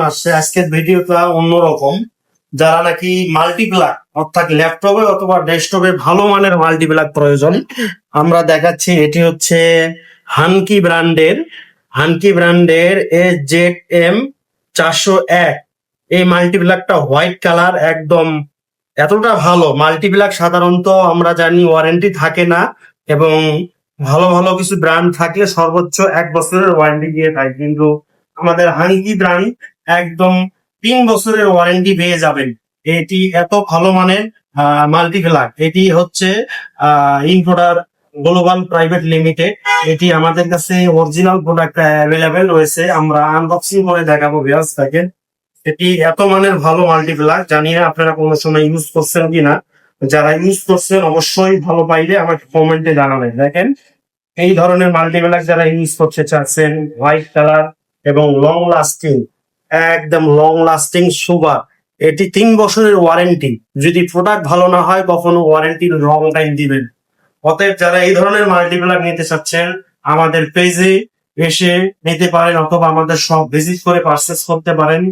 আসছে আজকের ভিডিওটা অন্যরকম। যারা নাকি মাল্টিপ্লাক অর্থাৎ ল্যাপটপে অথবা ডেস্কটপে ভালো মানের মাল্টিপ্লাক প্রয়োজন, আমরা দেখাচ্ছি। এটি হচ্ছে হানকি ব্র্যান্ডের AZM401। এই মাল্টিপ্লাকটা হোয়াইট কালার, একদম এতটা ভালো মাল্টিপ্লাক সাধারণত আমরা জানি ওয়ারেন্টি থাকে না, এবং ভালো ভালো কিছু ব্র্যান্ড থাকলে সর্বোচ্চ 1 বছরের ওয়ারেন্টি দিয়ে থাকে, কিন্তু আমাদের হাঙ্কি ব্র্যান্ড একদম 3 বছরের ওয়ারেন্টি পেয়ে যাবেন। এটি এত ভালো মানের মাল্টিপ্লাক। এটি হচ্ছে ইনভোটার গ্লোবাল প্রাইভেট লিমিটেড। এটি আমাদের কাছে অরিজিনাল প্রোডাক্ট অ্যাভেলেবেল রয়েছে, আমরা আনবক্সিং করে দেখাবো। ভিউয়ার্স দেখেন, এটি এত মানের ভালো মাল্টিপ্লাক, জানি না আপনারা কোনো সময় ইউজ করছেন কিনা। যারা ইউজ করছেন অবশ্যই ভালো পাইলে আমাকে কমেন্টে জানাবেন। দেখেন, এই ধরনের মাল্টিপ্লাক যারা ইউজ করতে চাচ্ছেন, হোয়াইট কালার এবং লং লাস্টিং, একদম লং লাস্টিং সুপার। এটি 3 বছরের ওয়ারেন্টি। যদি প্রোডাক্ট ভালো না হয় কখনো ওয়ারেন্টি লং টাইম দিবেন। অতএব যারা এই ধরনের মাল্টিপ্লাক নিতে চাচ্ছেন আমাদের পেজে এসে নিতে পারেন, অথবা আমাদের সব ভিজিট করে পারচেস করতে পারেন।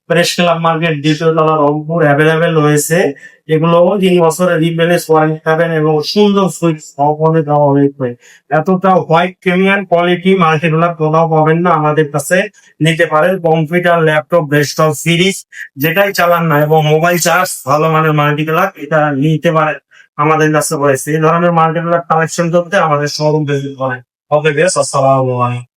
প্রেস ক্লাব মার্কেট, দ্বিতীয় তলা, রংপুর অ্যাভেলেবেল রয়েছে। এগুলো 3 বছরের রিপ্লেস ওয়ারেন্টি পাবেন এবং সুন্দর সুইচ অফনে দেওয়া হয়েছে। এতটা হোয়াইট প্রিমিয়াম কোয়ালিটি মাল্টিপ্লাক কোথাও পাবেন না। আমাদের কাছে নিতে পারেন কম্পিউটার, ল্যাপটপ, ডেস্কটপ, সিরিজ যেটাই চালান না, এবং মোবাইল চার্জ ভালো মানের মাল্টিপ্লাক এটা নিতে পারেন। আমাদের কাছে রয়েছে এই ধরনের মাল্টিপ্লাক কালেকশন করতে আমাদের শোরুম ভিজিট করেন। ওকে বেশ, আসসালামু আলাইকুম।